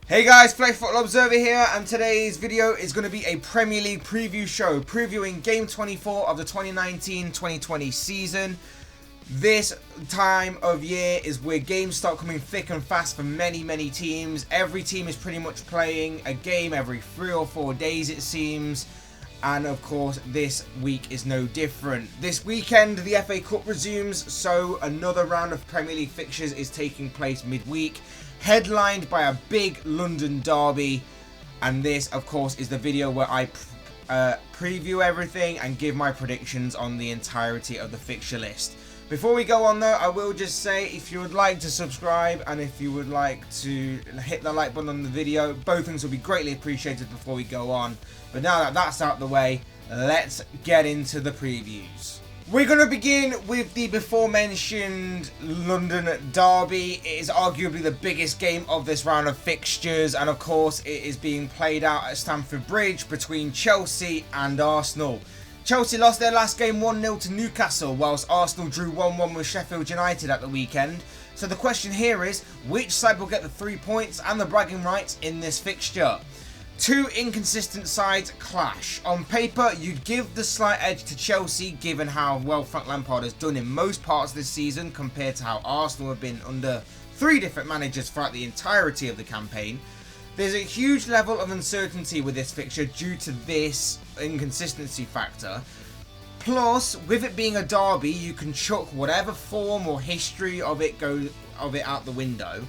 Hey guys, Fletch Football Observer here, and today's video is going to be a Premier League preview show previewing Game 24 of the 2019-2020 season. This time of year is where games start coming thick and fast for many teams. Every team is pretty much playing a game every 3 or 4 days it seems. And of course, this week is no different. This weekend, the FA Cup resumes, so another round of Premier League fixtures is taking place midweek, headlined by a big London derby. And this, of course, is the video where I preview everything and give my predictions on the entirety of the fixture list. Before we go on though, I will just say if you would like to subscribe and if you would like to hit the like button on the video, both things will be greatly appreciated before we go on. But now that that's out of the way, let's get into the previews. We're going to begin with the before mentioned London derby. It is arguably the biggest game of this round of fixtures, and of course it is being played out at Stamford Bridge between Chelsea and Arsenal. Chelsea lost their last game 1-0 to Newcastle, whilst Arsenal drew 1-1 with Sheffield United at the weekend. So the question here is, which side will get the 3 points and the bragging rights in this fixture? Two inconsistent sides clash. On paper, you'd give the slight edge to Chelsea, given how well Frank Lampard has done in most parts of this season compared to how Arsenal have been under 3 different managers throughout the entirety of the campaign. There's a huge level of uncertainty with this fixture due to this inconsistency factor. Plus, with it being a derby, you can chuck whatever form or history of it out the window.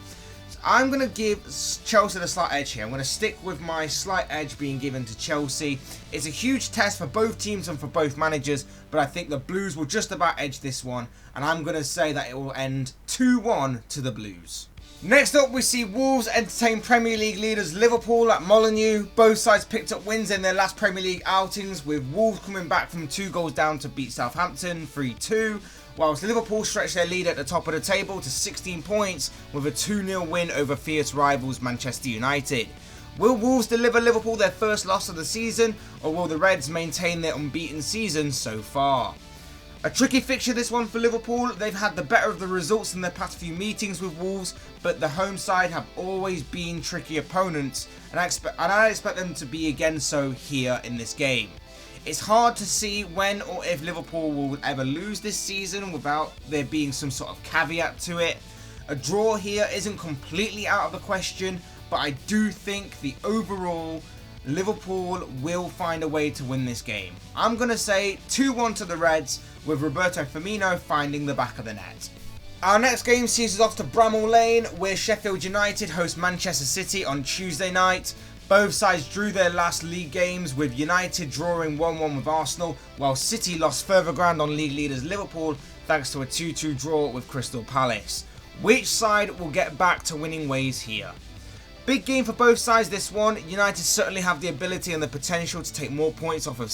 So I'm going to give Chelsea the slight edge here. I'm going to stick with my slight edge being given to Chelsea. It's a huge test for both teams and for both managers, but I think the Blues will just about edge this one, and I'm going to say that it will end 2-1 to the Blues. Next up, we see Wolves entertain Premier League leaders Liverpool at Molineux. Both sides picked up wins in their last Premier League outings, with Wolves coming back from 2 goals down to beat Southampton 3-2, whilst Liverpool stretched their lead at the top of the table to 16 points with a 2-0 win over fierce rivals Manchester United. Will Wolves deliver Liverpool their first loss of the season, or will the Reds maintain their unbeaten season so far? A tricky fixture this one for Liverpool. They've had the better of the results in their past few meetings with Wolves, but the home side have always been tricky opponents, and I expect them to be again so here in this game. It's hard to see when or if Liverpool will ever lose this season without there being some sort of caveat to it. A draw here isn't completely out of the question, but I do think the overall Liverpool will find a way to win this game. I'm going to say 2-1 to the Reds, with Roberto Firmino finding the back of the net. Our next game sees us off to Bramall Lane, where Sheffield United host Manchester City on Tuesday night. Both sides drew their last league games, with United drawing 1-1 with Arsenal, while City lost further ground on league leaders Liverpool thanks to a 2-2 draw with Crystal Palace. Which side will get back to winning ways here? Big game for both sides this one. United certainly have the ability and the potential to take more points off of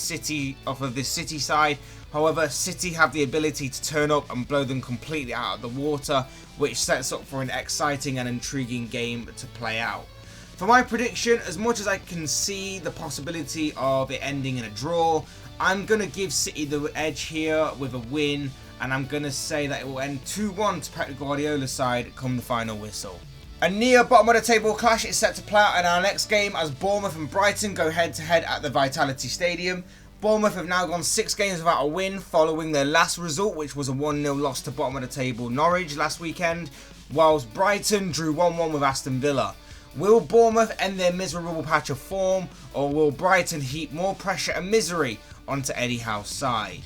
this City side. However, City have the ability to turn up and blow them completely out of the water, which sets up for an exciting and intriguing game to play out. For my prediction, as much as I can see the possibility of it ending in a draw, I'm going to give City the edge here with a win, and I'm going to say that it will end 2-1 to Pep Guardiola's side come the final whistle. A near bottom of the table clash is set to play out in our next game as Bournemouth and Brighton go head to head at the Vitality Stadium. Bournemouth have now gone 6 games without a win following their last result, which was a 1-0 loss to bottom of the table Norwich last weekend, whilst Brighton drew 1-1 with Aston Villa. Will Bournemouth end their miserable patch of form, or will Brighton heap more pressure and misery onto Eddie Howe's side?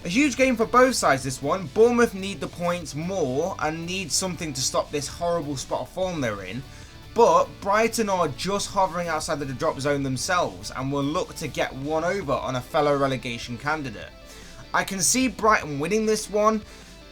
A huge game for both sides this one. Bournemouth need the points more and need something to stop this horrible spot of form they're in. But Brighton are just hovering outside of the drop zone themselves and will look to get one over on a fellow relegation candidate. I can see Brighton winning this one,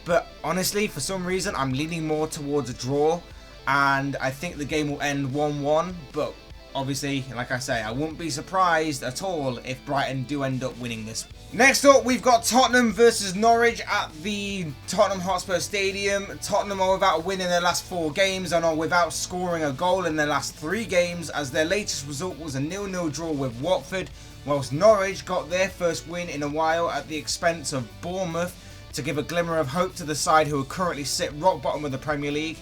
but honestly, for some reason, I'm leaning more towards a draw. And I think the game will end 1-1, but obviously, like I say, I wouldn't be surprised at all if Brighton do end up winning this. Next up, we've got Tottenham versus Norwich at the Tottenham Hotspur Stadium. Tottenham are without a win in their last 4 games and are without scoring a goal in their last 3 games, as their latest result was a 0-0 draw with Watford, whilst Norwich got their first win in a while at the expense of Bournemouth to give a glimmer of hope to the side who are currently sit rock bottom of the Premier League.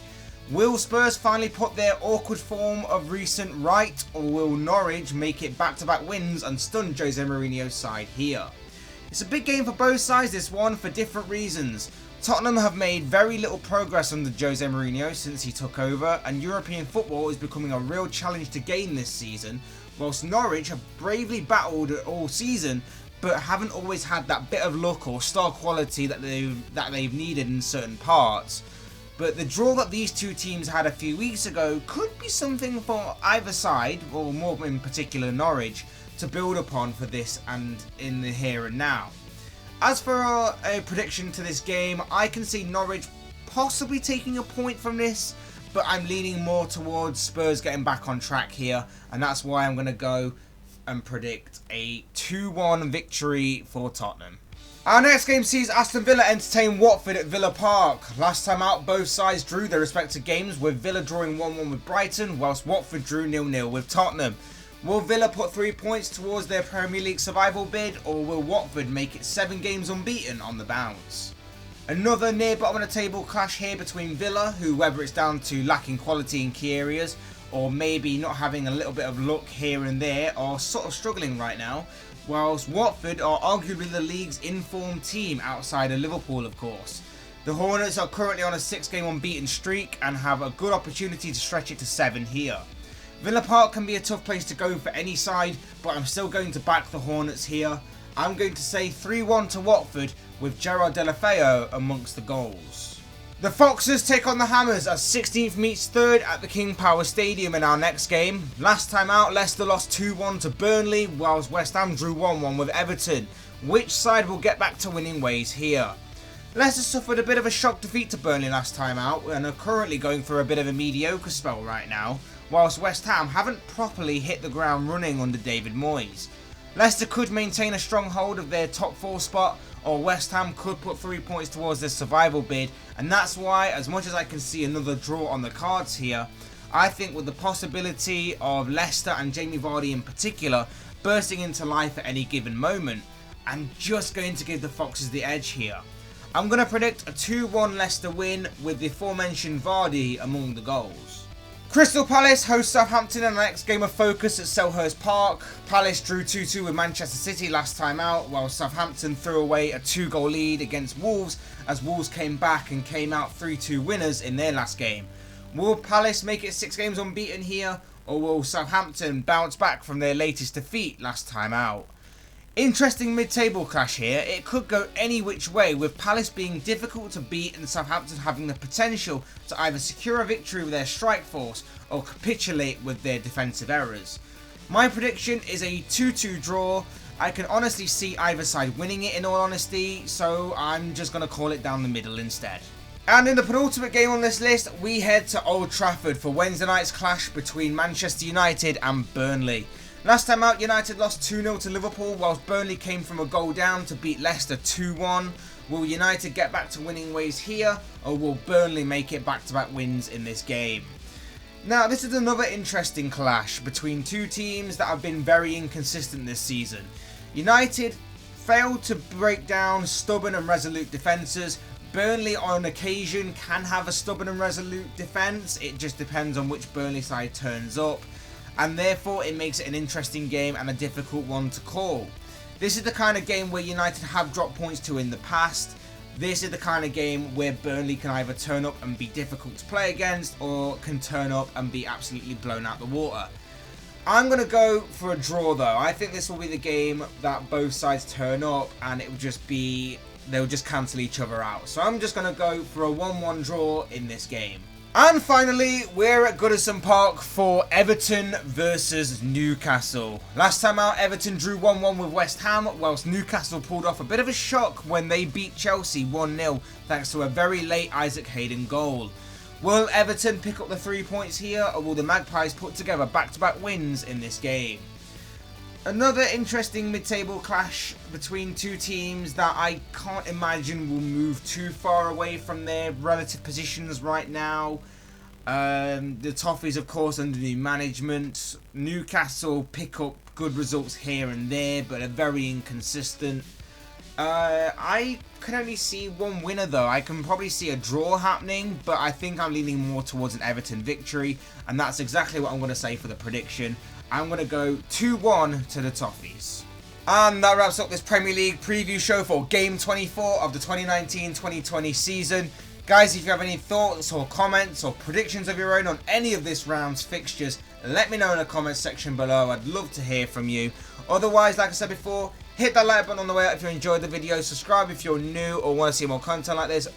Will Spurs finally put their awkward form of recent right, or will Norwich make it back-to-back wins and stun Jose Mourinho's side here? It's a big game for both sides, this one, for different reasons. Tottenham have made very little progress under Jose Mourinho since he took over, and European football is becoming a real challenge to gain this season, whilst Norwich have bravely battled all season, but haven't always had that bit of luck or star quality that they've needed in certain parts. But the draw that these two teams had a few weeks ago could be something for either side, or more in particular Norwich, to build upon for this and in the here and now. As for a prediction to this game, I can see Norwich possibly taking a point from this, but I'm leaning more towards Spurs getting back on track here, and that's why I'm going to go and predict a 2-1 victory for Tottenham. Our next game sees Aston Villa entertain Watford at Villa Park. Last time out, both sides drew their respective games, with Villa drawing 1-1 with Brighton, whilst Watford drew 0-0 with Tottenham. Will Villa put 3 points towards their Premier League survival bid, or will Watford make it 7 games unbeaten on the bounce? Another near bottom of the table clash here between Villa, who, whether it's down to lacking quality in key areas, or maybe not having a little bit of luck here and there, are sort of struggling right now, whilst Watford are arguably the league's informed team outside of Liverpool, of course. The Hornets are currently on a 6-game unbeaten streak and have a good opportunity to stretch it to 7 here. Villa Park can be a tough place to go for any side, but I'm still going to back the Hornets here. I'm going to say 3-1 to Watford, with Gerard Deulofeu amongst the goals. The Foxes take on the Hammers as 16th meets 3rd at the King Power Stadium in our next game. Last time out, Leicester lost 2-1 to Burnley, whilst West Ham drew 1-1 with Everton. Which side will get back to winning ways here? Leicester suffered a bit of a shock defeat to Burnley last time out and are currently going through a bit of a mediocre spell right now, whilst West Ham haven't properly hit the ground running under David Moyes. Leicester could maintain a strong hold of their top 4 spot, or West Ham could put 3 points towards their survival bid, and that's why, as much as I can see another draw on the cards here, I think with the possibility of Leicester and Jamie Vardy in particular bursting into life at any given moment, I'm just going to give the Foxes the edge here. I'm going to predict a 2-1 Leicester win with the aforementioned Vardy among the goals. Crystal Palace host Southampton in the next game of focus at Selhurst Park. Palace drew 2-2 with Manchester City last time out, while Southampton threw away a 2-goal lead against Wolves as Wolves came back and came out 3-2 winners in their last game. Will Palace make it 6 games unbeaten here, or will Southampton bounce back from their latest defeat last time out? Interesting mid-table clash here. It could go any which way, with Palace being difficult to beat and Southampton having the potential to either secure a victory with their strike force or capitulate with their defensive errors. My prediction is a 2-2 draw. I can honestly see either side winning it in all honesty, so I'm just going to call it down the middle instead. And in the penultimate game on this list, we head to Old Trafford for Wednesday night's clash between Manchester United and Burnley. Last time out, United lost 2-0 to Liverpool, whilst Burnley came from a goal down to beat Leicester 2-1. Will United get back to winning ways here, or will Burnley make it back-to-back wins in this game? Now, this is another interesting clash between two teams that have been very inconsistent this season. United failed to break down stubborn and resolute defences. Burnley on occasion can have a stubborn and resolute defence. It just depends on which Burnley side turns up, and therefore it makes it an interesting game and a difficult one to call. This is the kind of game where United have dropped points to in the past. This is the kind of game where Burnley can either turn up and be difficult to play against, or can turn up and be absolutely blown out the water. I'm going to go for a draw though. I think this will be the game that both sides turn up and it will just be, they'll just cancel each other out. So I'm just going to go for a 1-1 draw in this game. And finally, we're at Goodison Park for Everton versus Newcastle. Last time out, Everton drew 1-1 with West Ham, whilst Newcastle pulled off a bit of a shock when they beat Chelsea 1-0 thanks to a very late Isaac Hayden goal. Will Everton pick up the 3 points here, or will the Magpies put together back-to-back wins in this game? Another interesting mid-table clash between two teams that I can't imagine will move too far away from their relative positions right now. The Toffees, of course, under new management. Newcastle pick up good results here and there, but are very inconsistent. I can only see one winner though. I can probably see a draw happening, but I think I'm leaning more towards an Everton victory, and that's exactly what I'm going to say for the prediction. I'm going to go 2-1 to the Toffees. And that wraps up this Premier League preview show for Game 24 of the 2019-2020 season. Guys, if you have any thoughts or comments or predictions of your own on any of this round's fixtures, let me know in the comments section below. I'd love to hear from you. Otherwise, like I said before, hit that like button on the way out if you enjoyed the video. Subscribe if you're new or want to see more content like this.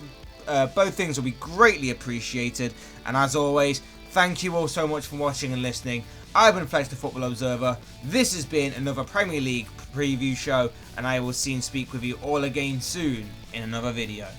Both things will be greatly appreciated. And as always, thank you all so much for watching and listening. I've been Fletch, the Football Observer. This has been another Premier League preview show, and I will see and speak with you all again soon in another video.